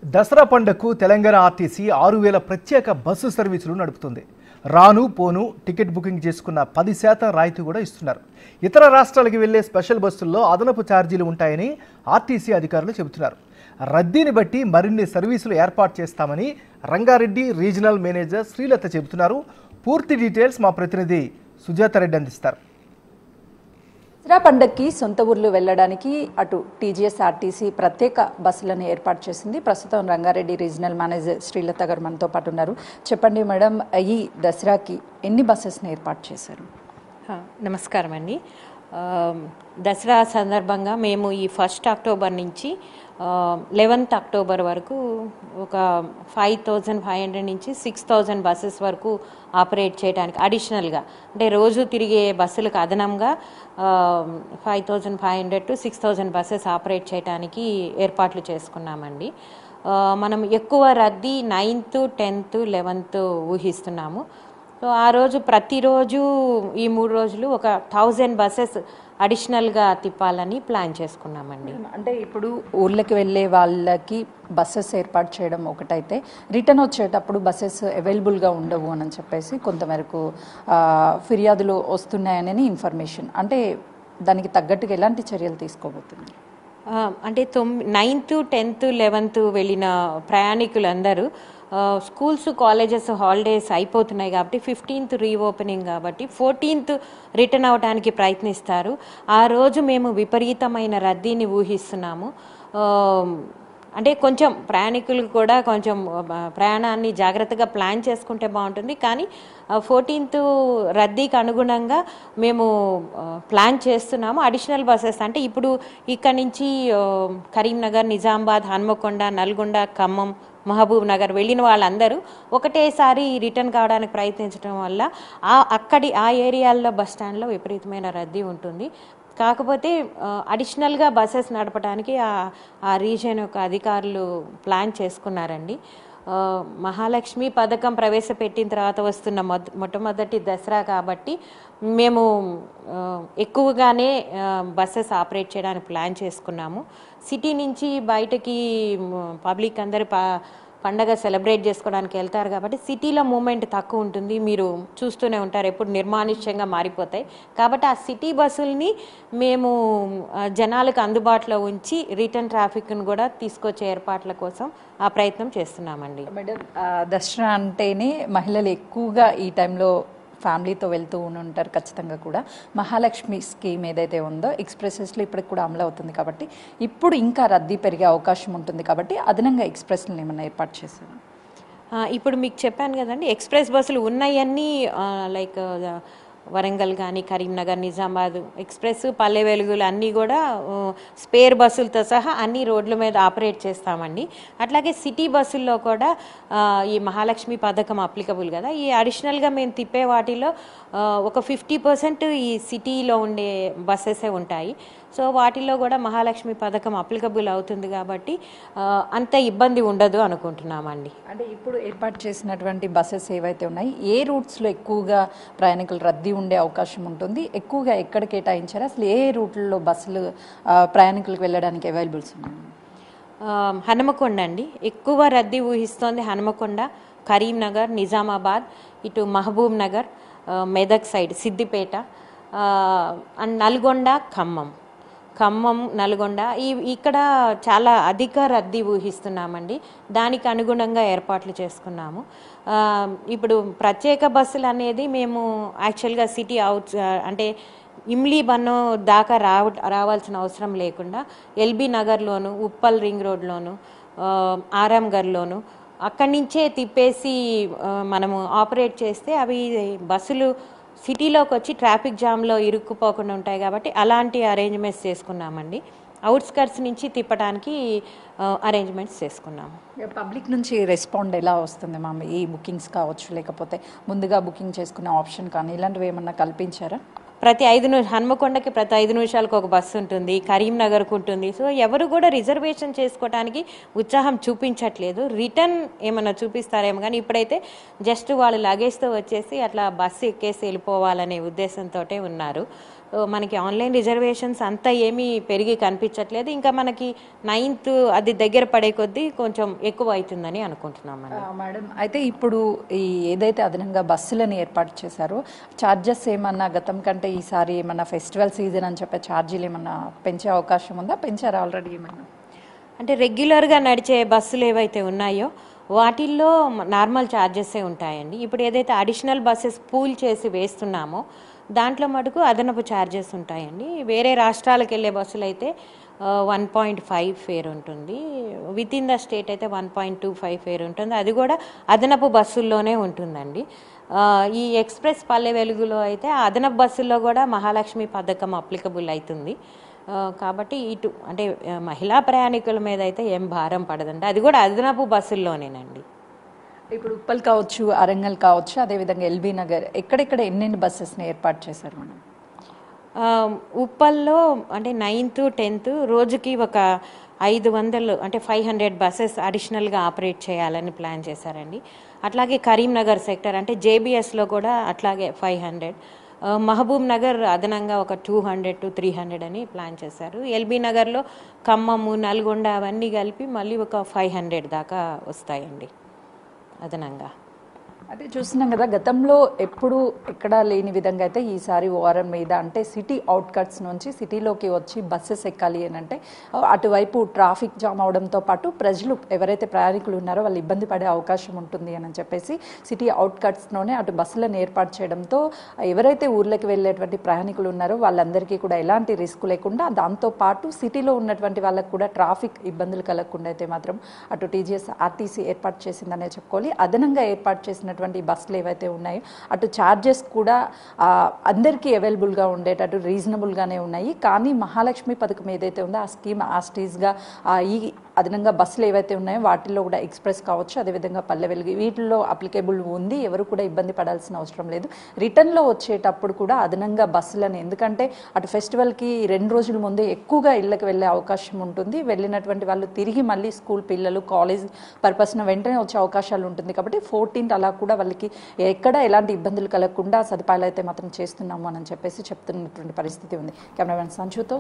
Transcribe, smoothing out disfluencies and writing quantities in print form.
దసరా పండుగకు తెలంగాణ ఆర్టీసీ 6000 ప్రత్యేక బస్సు సర్వీసులు నడుపుతుంది. రాను పోను టికెట్ బుకింగ్ చేసుకున్న 10% రాయితీ కూడా ఇస్తున్నారు. ఇతర రాష్ట్రాలకు వెళ్లే స్పెషల్ బస్సుల్లో అదనపు ఛార్జీలు ఉంటాయని ఆర్టీసీ అధికారులు చెబుతున్నారు. రద్దీని బట్టి మరిన్ని సర్వీసులు ఏర్పాటు చేస్తామని రంగారెడ్డి రీజనల్ మేనేజర్ శ్రీలత చెబుతున్నారు. పూర్తి డీటెయిల్స్ మా ప్రతినిధి సుజాత రెడ్డి అందిస్తారు. దసరా పండగకి సొంత ఊర్లు వెళ్ళడానికి అటు టీజీఎస్ ఆర్టీసీ ప్రత్యేక బస్సులను ఏర్పాటు చేసింది. ప్రస్తుతం రంగారెడ్డి రీజనల్ మేనేజర్ శ్రీలత గారు మనతో పాటు ఉన్నారు. చెప్పండి మేడం, ఈ దసరాకి ఎన్ని బస్సెస్ని ఏర్పాటు చేశారు? నమస్కారం అండి. దసరా సందర్భంగా మేము ఈ 1 అక్టోబర్ నుంచి 11 అక్టోబర్ వరకు ఒక 5500 నుంచి 6000 బస్సెస్ వరకు ఆపరేట్ చేయడానికి అడిషనల్గా, అంటే రోజు తిరిగే బస్సులకు అదనంగా 5500 to 6000 బస్సెస్ ఆపరేట్ చేయడానికి ఏర్పాట్లు చేసుకున్నామండి. మనం ఎక్కువ రద్దీ 9th, 10th, 11th ఊహిస్తున్నాము. సో ఆ రోజు ప్రతిరోజు ఈ 3 రోజులు ఒక 1000 బస్సెస్ అడిషనల్గా తిప్పాలని ప్లాన్ చేసుకున్నామండి. అంటే ఇప్పుడు ఊర్లకి వెళ్ళే వాళ్ళకి బస్సెస్ ఏర్పాటు చేయడం ఒకటైతే, రిటర్న్ వచ్చేటప్పుడు బస్సెస్ అవైలబుల్గా ఉండవు అని చెప్పేసి కొంతమేరకు ఫిర్యాదులు వస్తున్నాయని ఇన్ఫర్మేషన్. అంటే దానికి తగ్గట్టుగా ఎలాంటి చర్యలు తీసుకోబోతున్నారు? అంటే 9th, 10th, 11th వెళ్ళిన ప్రయాణికులందరూ స్కూల్స్, కాలేజెస్ హాలిడేస్ అయిపోతున్నాయి కాబట్టి 15th రీఓపెనింగ్ కాబట్టి 14th రిటర్న్ అవడానికి ప్రయత్నిస్తారు. ఆ రోజు మేము విపరీతమైన రద్దీని ఊహిస్తున్నాము. అంటే కొంచెం ప్రయాణికులకు కూడా కొంచెం ప్రయాణాన్ని జాగ్రత్తగా ప్లాన్ చేసుకుంటే బాగుంటుంది. కానీ 14th రద్దీకి అనుగుణంగా మేము ప్లాన్ చేస్తున్నాము. అడిషనల్ బస్సెస్ అంటే ఇప్పుడు ఇక్కడ నుంచి కరీంనగర్, నిజామాబాద్, హన్మకొండ, నల్గొండ, ఖమ్మం, మహబూబ్ నగర్ వెళ్ళిన వాళ్ళందరూ ఒకటేసారి రిటర్న్ కావడానికి ప్రయత్నించడం వల్ల ఆ ఏరియాల్లో బస్ స్టాండ్లో విపరీతమైన రద్దీ ఉంటుంది. కాకపోతే అడిషనల్గా బస్సెస్ నడపడానికి ఆ రీజియన్ యొక్క అధికారులు ప్లాన్ చేసుకున్నారండి. మహాలక్ష్మి పథకం ప్రవేశపెట్టిన తర్వాత వస్తున్న మొట్టమొదటి దసరా కాబట్టి మేము ఎక్కువగానే బస్సెస్ ఆపరేట్ చేయడానికి ప్లాన్ చేసుకున్నాము. సిటీ నుంచి బయటకి పబ్లిక్ అందరూ పండగ సెలబ్రేట్ చేసుకోవడానికి వెళ్తారు కాబట్టి సిటీలో మూమెంట్ తక్కువ ఉంటుంది. మీరు చూస్తూనే ఉంటారు, ఎప్పుడు నిర్మానుష్యంగా మారిపోతాయి. కాబట్టి ఆ సిటీ బస్సుల్ని మేము జనాలకు అందుబాటులో ఉంచి రిటర్న్ ట్రాఫిక్ను కూడా తీసుకొచ్చే ఏర్పాట్ల కోసం ఆ ప్రయత్నం చేస్తున్నామండి. మేడం, దసరా అంటేనే మహిళలు ఎక్కువగా ఈ టైంలో ఫ్యామిలీతో వెళ్తూ ఉంటారు. ఖచ్చితంగా కూడా మహాలక్ష్మి స్కీమ్ ఏదైతే ఉందో ఎక్స్ప్రెసెస్లో ఇప్పటికి కూడా అమలు అవుతుంది కాబట్టి ఇప్పుడు ఇంకా రద్దీ పెరిగే అవకాశం ఉంటుంది కాబట్టి అదనంగా ఎక్స్ప్రెస్లను ఏమన్నా ఏర్పాటు చేశారు? ఇప్పుడు మీకు చెప్పాను కదండి, ఎక్స్ప్రెస్ బస్సులు ఉన్నాయన్నీ లైక్ వరంగల్ కానీ, కరీంనగర్, నిజామాబాద్ ఎక్స్ప్రెస్, పల్లె వెలుగులు అన్నీ కూడా స్పేర్ బస్సులతో సహా అన్ని రోడ్ల మీద ఆపరేట్ చేస్తామండి. అట్లాగే సిటీ బస్సుల్లో కూడా ఈ మహాలక్ష్మి పథకం అప్లికబుల్ కదా, ఈ అడిషనల్గా మేము తిప్పే వాటిలో ఒక 50% ఈ సిటీలో ఉండే బస్సెసే ఉంటాయి. సో వాటిల్లో కూడా మహాలక్ష్మి పథకం అప్లికబుల్ అవుతుంది కాబట్టి అంత ఇబ్బంది ఉండదు అనుకుంటున్నామండి. అంటే ఇప్పుడు ఏర్పాటు చేసినటువంటి బస్సెస్ ఏవైతే ఉన్నాయి, ఏ రూట్స్లో ఎక్కువగా ప్రయాణికులు రద్దీ ఉండే అవకాశం ఉంటుంది? ఎక్కువగా ఎక్కడ కేటాయించారు? అసలు ఏ రూట్లలో బస్సులు ప్రయాణికులకు వెళ్ళడానికి అవైలబుల్స్ ఉన్నాయి? హనుమకొండ అండి, ఎక్కువ రద్దీ ఊహిస్తోంది. హనుమకొండ, కరీంనగర్, నిజామాబాద్, ఇటు మహబూబ్ నగర్, మెదక్ సైడ్, సిద్దిపేట అండ్ నల్గొండ, ఖమ్మం, నల్గొండ ఇక్కడ చాలా అధిక రద్దీ ఊహిస్తున్నామండి. దానికి అనుగుణంగా ఏర్పాట్లు చేసుకున్నాము. ఇప్పుడు ప్రత్యేక బస్సులు అనేది మేము యాక్చువల్గా సిటీ అంటే ఇమ్లీ బన్నో దాకా రావాల్సిన అవసరం లేకుండా ఎల్బీ నగర్లోను, ఉప్పల్ రింగ్ రోడ్లోను, ఆరాంఘర్లోను అక్కడి నుంచే తిప్పేసి మనము ఆపరేట్ చేస్తే అవి బస్సులు సిటీలోకి వచ్చి ట్రాఫిక్ జామ్లో ఇరుక్కుపోకుండా ఉంటాయి కాబట్టి అలాంటి అరేంజ్మెంట్స్ చేసుకున్నామండి. అవుట్స్కట్స్ నుంచి తిప్పడానికి అరేంజ్మెంట్స్ చేసుకున్నాము. పబ్లిక్ నుంచి రెస్పాండ్ ఎలా వస్తుంది మ్యామ్? ఈ బుకింగ్స్ కావచ్చు, లేకపోతే ముందుగా బుకింగ్ చేసుకునే ఆప్షన్ కానీ ఇలాంటివి ఏమన్నా కల్పించారా? హన్మకొండకి ప్రతి 5 నిమిషాలకు ఒక బస్సు ఉంటుంది, కరీంనగర్కు ఉంటుంది. సో ఎవరు కూడా రిజర్వేషన్ చేసుకోవడానికి ఉత్సాహం చూపించట్లేదు. రిటర్న్ ఏమన్నా చూపిస్తారేమో కానీ ఇప్పుడైతే జస్ట్ వాళ్ళు లగేజ్తో వచ్చేసి అట్లా బస్సు ఎక్కేసి వెళ్ళిపోవాలనే ఉద్దేశంతో ఉన్నారు. మనకి ఆన్లైన్ రిజర్వేషన్స్ అంతా ఏమీ పెరిగి కనిపించట్లేదు. ఇంకా మనకి 9th అది దగ్గర పడే కొద్దీ కొంచెం ఎక్కువ అవుతుందని అనుకుంటున్నాం మేడం. అయితే ఇప్పుడు ఈ ఏదైతే అదనంగా బస్సులను ఏర్పాటు చేశారో ఛార్జెస్ ఏమన్నా గతం కంటే ఈసారి ఏమన్నా ఫెస్టివల్ సీజన్ అని చెప్పే ఛార్జీలు ఏమన్నా పెంచే అవకాశం ఉందా? పెంచారా ఆల్రెడీ ఏమన్నా? అంటే రెగ్యులర్గా నడిచే బస్సులు ఏవైతే ఉన్నాయో వాటిల్లో నార్మల్ ఛార్జెసే ఉంటాయండి. ఇప్పుడు ఏదైతే అడిషనల్ బస్సెస్ పూల్ చేసి వేస్తున్నామో దాంట్లో మటుకు అదనపు ఛార్జెస్ ఉంటాయండి. వేరే రాష్ట్రాలకు వెళ్ళే బస్సులు అయితే 1.5 ఫేర్ ఉంటుంది. విత్ ఇన్ ద స్టేట్ అయితే 1.25 ఫేర్ ఉంటుంది. అది కూడా అదనపు బస్సుల్లోనే ఉంటుందండి. ఈ ఎక్స్ప్రెస్ పల్లె వెలుగులో అయితే అదనపు బస్సుల్లో కూడా మహాలక్ష్మి పథకం అప్లికబుల్ అవుతుంది. కాబట్టి ఇటు అంటే మహిళా ప్రయాణికుల మీద అయితే ఏం భారం పడదండి. అది కూడా అదనపు బస్సుల్లోనేనండి. ఇప్పుడు ఉప్పల్ కావచ్చు, అరంగల్ కావచ్చు, అదేవిధంగా ఎల్బీ నగర్ ఎక్కడెక్కడ ఎన్నెన్ని బస్సెస్ని ఏర్పాటు చేశారు మనం? ఉప్పల్లో అంటే 9th 10th రోజుకి ఒక 500 అంటే 500 బస్సెస్ అడిషనల్గా ఆపరేట్ చేయాలని ప్లాన్ చేశారండి. అట్లాగే కరీంనగర్ సెక్టర్ అంటే జేబీఎస్లో కూడా అట్లాగే 500, మహబూబ్ నగర్ అదనంగా ఒక 200 to 300 అని ప్లాన్ చేశారు. ఎల్బీ నగర్లో ఖమ్మము, నల్గొండ అవన్నీ కలిపి మళ్ళీ ఒక 500 దాకా వస్తాయండి అదనంగా. అదే చూస్తున్నాం కదా, గతంలో ఎప్పుడు ఎక్కడా లేని విధంగా అయితే ఈసారి వారం మీద అంటే సిటీ అవుట్కట్స్ నుంచి సిటీలోకి వచ్చి బస్సెస్ ఎక్కాలి అని అంటే అటువైపు ట్రాఫిక్ జామ్ అవడంతో పాటు ప్రజలు ఎవరైతే ప్రయాణికులు ఉన్నారో వాళ్ళు ఇబ్బంది పడే అవకాశం ఉంటుంది అని చెప్పేసి సిటీ అవుట్కట్స్లోనే అటు బస్సులను ఏర్పాటు చేయడంతో ఎవరైతే ఊర్లోకి వెళ్ళేటువంటి ప్రయాణికులు ఉన్నారో వాళ్ళందరికీ కూడా ఎలాంటి రిస్క్ లేకుండా, దాంతోపాటు సిటీలో ఉన్నటువంటి వాళ్ళకు కూడా ట్రాఫిక్ ఇబ్బందులు కలగకుండా అయితే మాత్రం అటు టీజీఎస్ ఆర్టీసీ ఏర్పాటు చేసిందనే చెప్పుకోవాలి. అదనంగా ఏర్పాటు చేసిన బస్సులు ఏవైతే ఉన్నాయో అటు ఛార్జెస్ కూడా అందరికీ అవైలబుల్గా ఉండేటట్టు రీజనబుల్గానే ఉన్నాయి. కానీ మహాలక్ష్మి పథకం ఏదైతే ఉందో ఆ స్కీమ్ యాస్టీస్గా ఈ అదనంగా బస్సులు ఏవైతే ఉన్నాయో వాటిల్లో కూడా ఎక్స్ప్రెస్ కావచ్చు, అదేవిధంగా పల్లె వెలుగు వీటిల్లో అప్లికేబుల్ ఉంది. ఎవరు కూడా ఇబ్బంది పడాల్సిన అవసరం లేదు. రిటర్న్లో వచ్చేటప్పుడు కూడా అదనంగా బస్సులను, ఎందుకంటే అటు ఫెస్టివల్కి 2 రోజుల ముందే ఎక్కువగా ఇళ్ళకి వెళ్ళే అవకాశం ఉంటుంది. వెళ్ళినటువంటి వాళ్ళు తిరిగి మళ్ళీ స్కూల్ పిల్లలు కాలేజ్ పర్పస్న వెంటనే వచ్చే అవకాశాలు ఉంటుంది. కాబట్టి 14th అలా కూడా వాళ్ళకి ఎక్కడ ఎలాంటి ఇబ్బందులు కలగకుండా సదుపాయాలు అయితే మాత్రం చేస్తున్నాము అని చెప్పేసి చెప్తున్నటువంటి పరిస్థితి ఉంది. కెమెరామెన్ సంజుతో